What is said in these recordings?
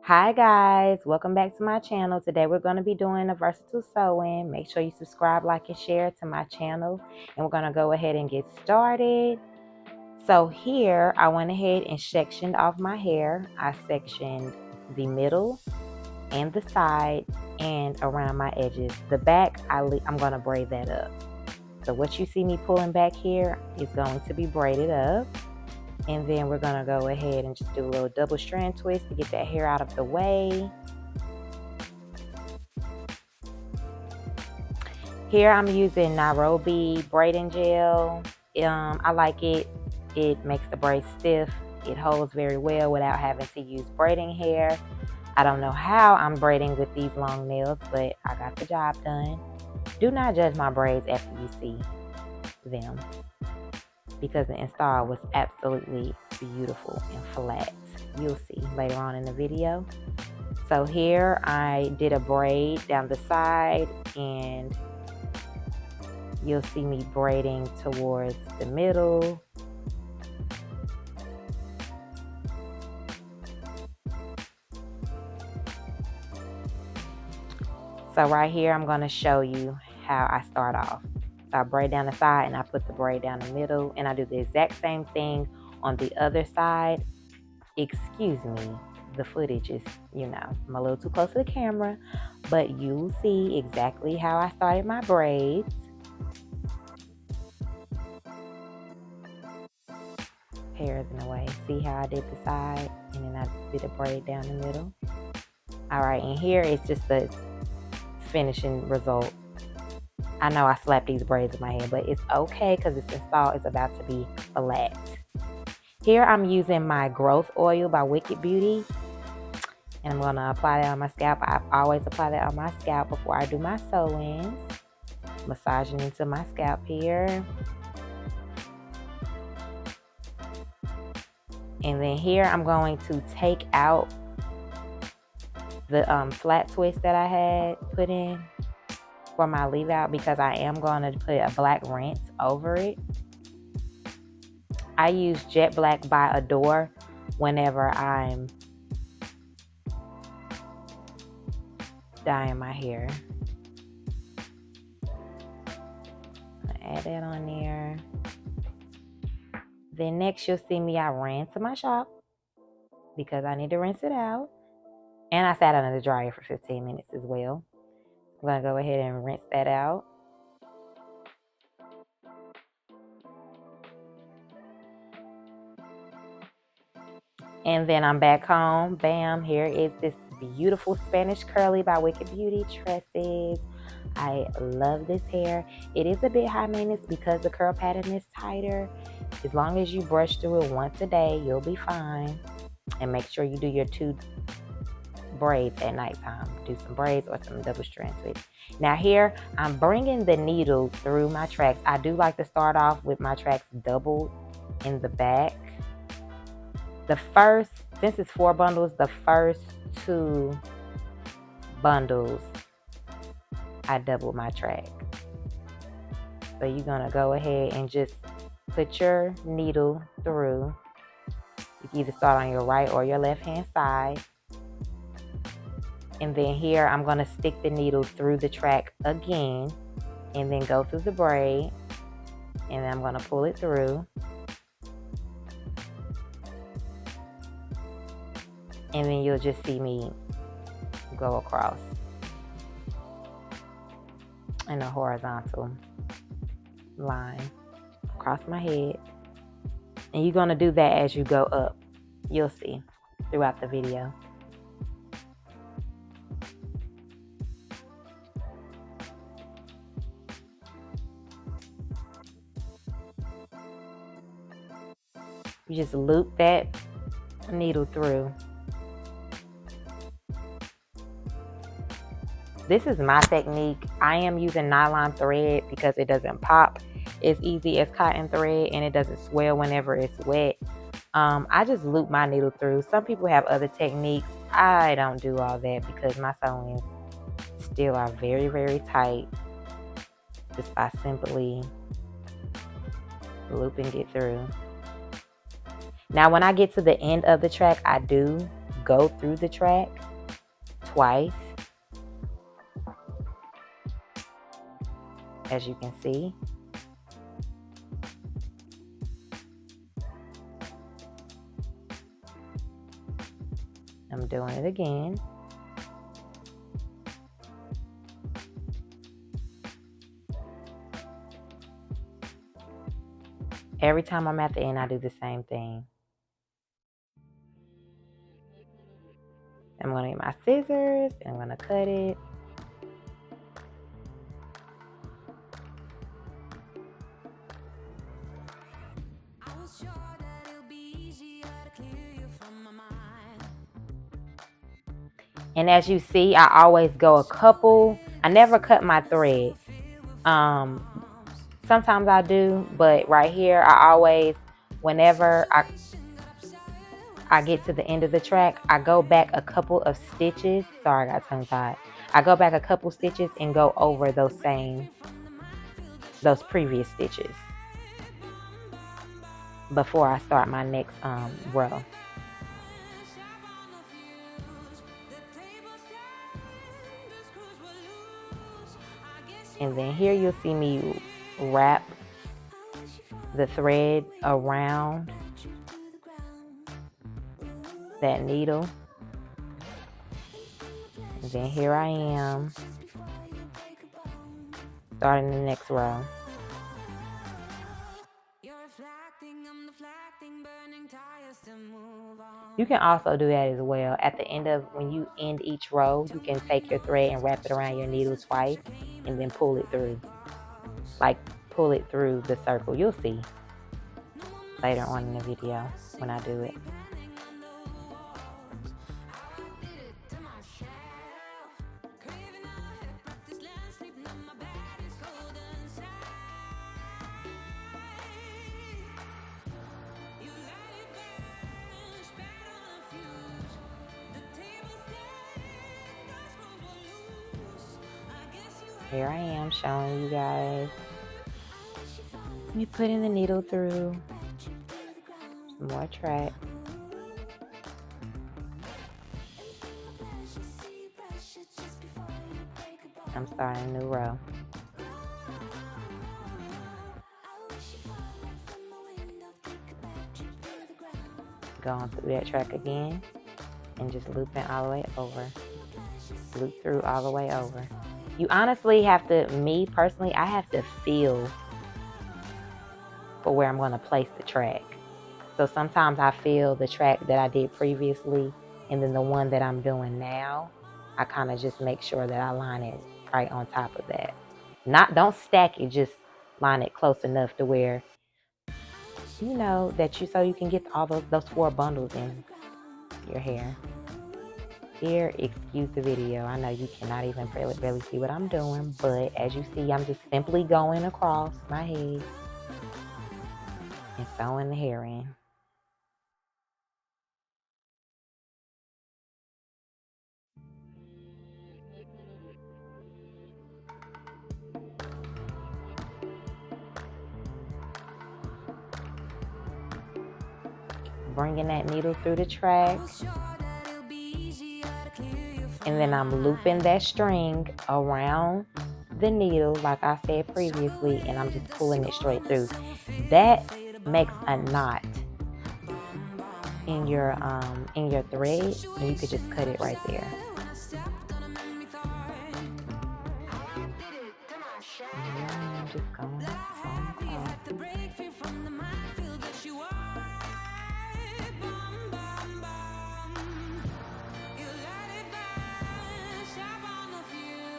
Hi guys, welcome back to my channel. Today we're going to be doing a versatile sewing. Make sure you subscribe, like, and share to my channel. And we're going to go ahead and get started. So here I went ahead and sectioned off my hair. I sectioned the middle and the side and around my edges. The back, I'm going to braid that up. So what you see me pulling back here is going to be braided up. And then we're going to go ahead and just do a little double strand twist to get that hair out of the way. Here I'm using Nairobi braiding gel. I like it. It makes the braid stiff. It holds very well without having to use braiding hair. I don't know how I'm braiding with these long nails, but I got the job done. Do not judge my braids after you see them, because the install was absolutely beautiful and flat. You'll see later on in the video. So here I did a braid down the side, and you'll see me braiding towards the middle. So right here I'm going to show you how I start off. So I braid down the side and I put the braid down the middle, and I do the exact same thing on the other side. Excuse me, the footage is, I'm a little too close to the camera, but you'll see exactly how I started my braids. Hair is in the way. See how I did the side, and then I did a braid down the middle. All right, and here is just the finishing result. I know I slapped these braids in my head, but it's okay because this install is about to be flat. Here I'm using my growth oil by Wicked Beauty, and I'm going to apply that on my scalp. I always apply that on my scalp before I do my sew-ins. Massaging into my scalp here. And then here I'm going to take out the flat twist that I had put in for my leave out, because I am going to put a black rinse over it. I use Jet Black by Adore whenever I'm dyeing my hair. Add that on there. Then next you'll see me, I ran to my shop because I need to rinse it out. And I sat under the dryer for 15 minutes as well. I'm going to go ahead and rinse that out. And then I'm back home. Bam, here is this beautiful Spanish curly by Wicked Beauty tresses. I love this hair. It is a bit high maintenance because the curl pattern is tighter. As long as you brush through it once a day, you'll be fine. And make sure you do your 2 braids at nighttime. Do some braids or some double strand twists. Now here, I'm bringing the needle through my tracks. I do like to start off with my tracks doubled in the back. Since it's 4 bundles, the first 2 bundles, I double my track. So you're gonna go ahead and just put your needle through. You can either start on your right or your left hand side. And then here, I'm gonna stick the needle through the track again, and then go through the braid, and then I'm gonna pull it through. And then you'll just see me go across in a horizontal line across my head. And you're going to do that as you go up. You'll see throughout the video. You just loop that needle through. This is my technique. I am using nylon thread because it doesn't pop as easy as cotton thread, and it doesn't swell whenever it's wet. I just loop my needle through. Some people have other techniques. I don't do all that because my sewings still are very, very tight, just by simply looping it through. Now when I get to the end of the track, I do go through the track twice, as you can see. I'm doing it again. Every time I'm at the end, I do the same thing. I'm going to get my scissors and I'm going to cut it. And as you see, I always go a couple. I never cut my thread. Sometimes I do, but right here, I always, whenever I get to the end of the track, I go back a couple of stitches. Sorry, I got tongue tied. I go back a couple stitches and go over those previous stitches before I start my next row. And then here you'll see me wrap the thread around that needle. And then here I am, starting the next row. You can also do that as well. At the end of, when you end each row, you can take your thread and wrap it around your needle twice and then pull it through. Like, pull it through the circle. You'll see later on in the video when I do it. Here I am showing you guys me putting the needle through some more track. I'm starting a new row. Going through that track again and just looping all the way over. Loop through all the way over. You honestly have to, me personally, I have to feel for where I'm going to place the track. So sometimes I feel the track that I did previously and then the one that I'm doing now, I kind of just make sure that I line it right on top of that. Don't stack it, just line it close enough to where, you know, so you can get all those 4 bundles in your hair. Here, excuse the video. I know you cannot even barely see what I'm doing, but as you see, I'm just simply going across my head and sewing the hair in. Bringing that needle through the track. And then I'm looping that string around the needle like I said previously, and I'm just pulling it straight through. That makes a knot in your thread, and you could just cut it right there. And I'm just going across.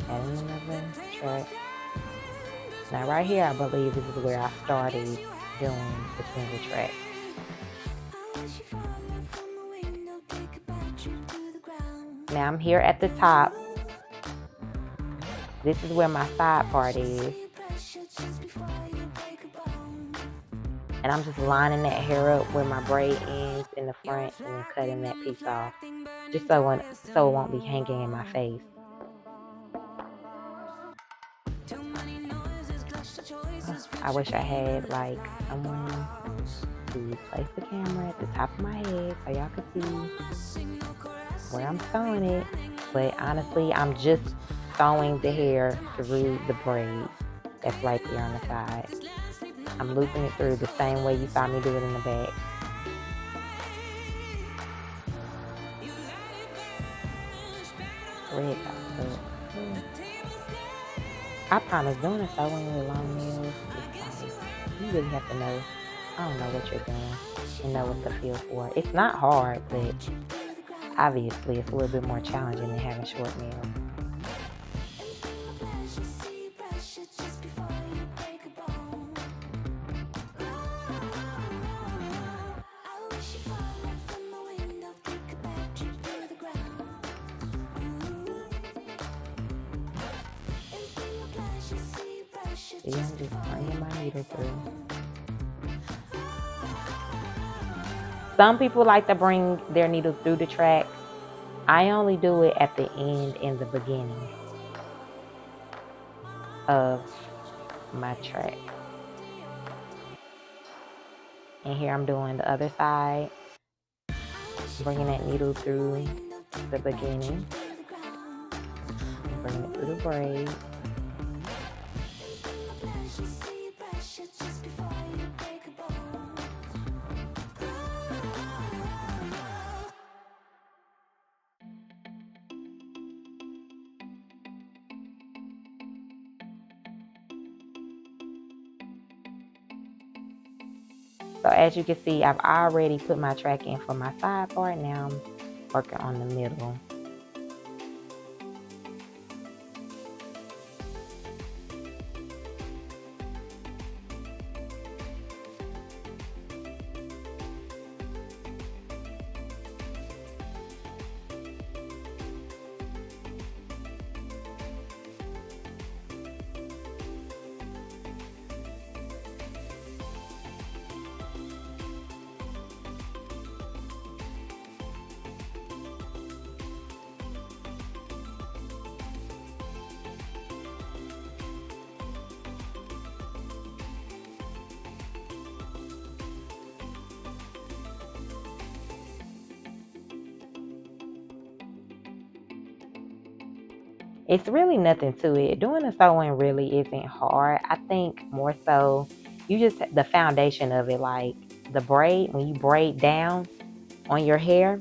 Adding another track. Now right here, I believe this is where I started doing the single track. Now I'm here at the top. This is where my side part is. And I'm just lining that hair up where my braid ends in the front and then cutting that piece off. Just so it won't be hanging in my face. I wish I had like someone to place the camera at the top of my head so y'all can see where I'm sewing it. But honestly, I'm just sewing the hair through the braid that's right there on the side. I'm looping it through the same way you saw me do it in the back. Red top. I promise, doing a sewing with long nails is like, you really have to know, I don't know what you're doing and know what to feel for. It's not hard, but obviously it's a little bit more challenging than having short nails. See, I'm just running my needle through. Some people like to bring their needle through the track. I only do it at the end and the beginning of my track. And here I'm doing the other side, bringing that needle through the beginning, bringing it through the braid. So as you can see, I've already put my track in for my side part. Now I'm working on the middle. It's really nothing to it. Doing the sewing really isn't hard. I think more so you just, the foundation of it, like the braid, when you braid down on your hair,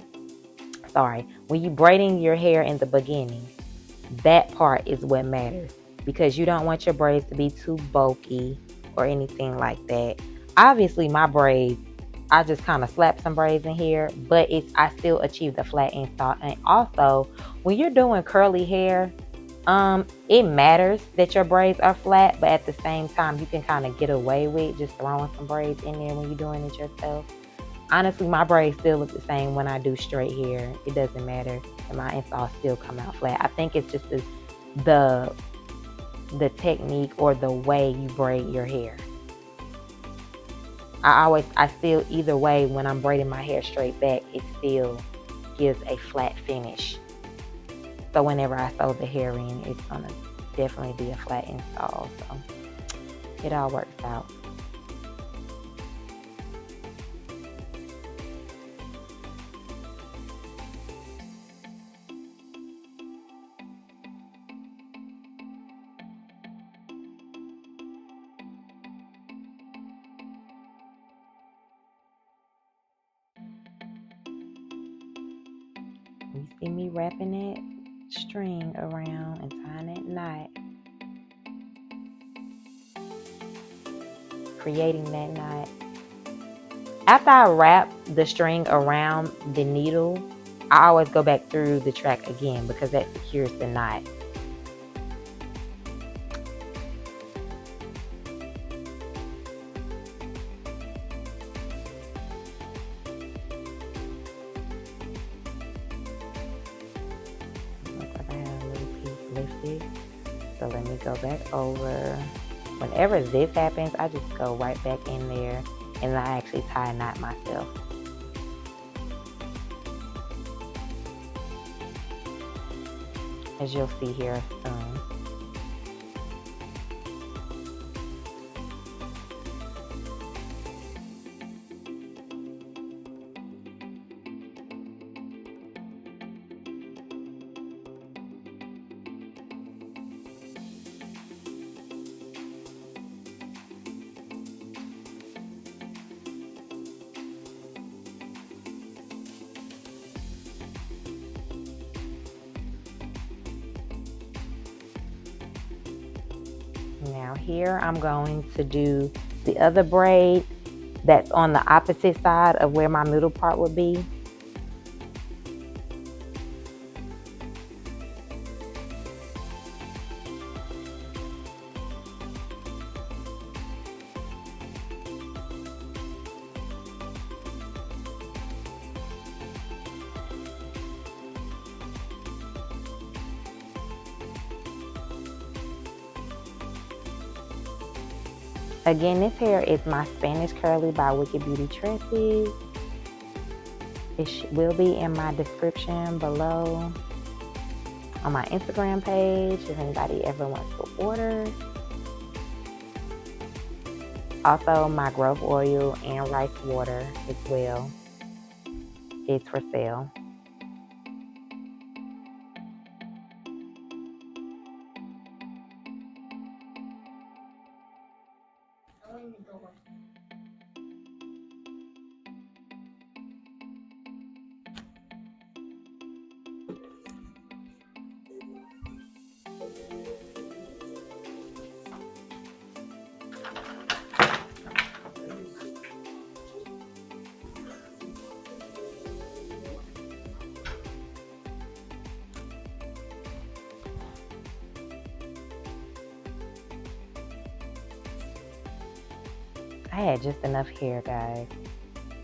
when you braiding your hair in the beginning, that part is what matters, because you don't want your braids to be too bulky or anything like that. Obviously my braids, I just kind of slap some braids in here, but I still achieve the flat install. And also when you're doing curly hair, it matters that your braids are flat, but at the same time you can kind of get away with just throwing some braids in there when you're doing it yourself. Honestly, my braids still look the same when I do straight hair. It doesn't matter, and my installs still come out flat. I think it's just the technique or the way you braid your hair. I still, either way, when I'm braiding my hair straight back, it still gives a flat finish. So whenever I sew the hair in, it's gonna definitely be a flat install. So it all works out. You see me wrapping that string around and tying that knot, creating that knot. After I wrap the string around the needle, I always go back through the track again because that secures the knot. Lifted. So let me go back over. Whenever this happens, I just go right back in there and I actually tie a knot myself. As you'll see here soon. Now here I'm going to do the other braid that's on the opposite side of where my middle part would be. Again, this hair is my Spanish Curly by Wicked Beauty Tresses. It will be in my description below on my Instagram page if anybody ever wants to order. Also, my growth oil and rice water as well is for sale. I had just enough hair, guys,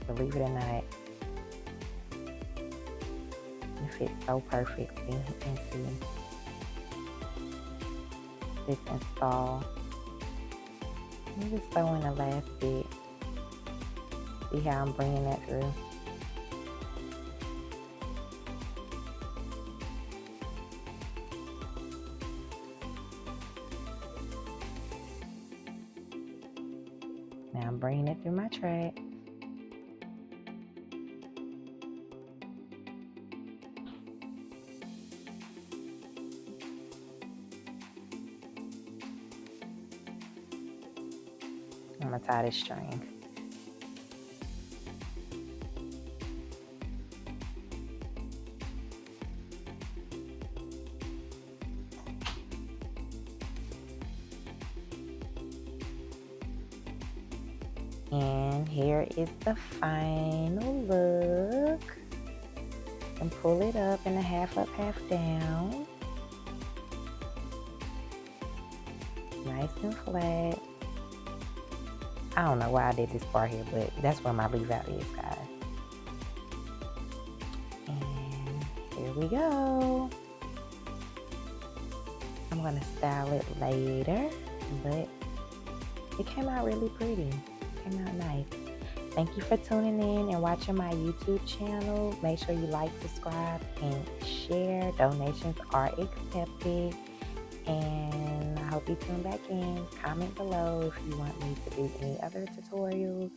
believe it or not. It fits so perfectly. You can see this install. Let me just throw in the last bit. See how I'm bringing that through. Now I'm bringing it through my track. I'm gonna tie this string. And here is the final look. And pull it up in a half up, half down. Nice and flat. I don't know why I did this part here, but that's where my leave out is, guys. And here we go. I'm gonna style it later, but it came out really pretty. It came out nice. Thank you for tuning in and watching my YouTube channel. Make sure you like, subscribe, and share. Donations are accepted. And I hope you tune back in. Comment below if you want me to do any other tutorials.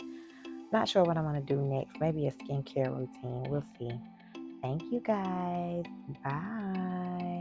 Not sure what I'm going to do next. Maybe a skincare routine. We'll see. Thank you guys. Bye.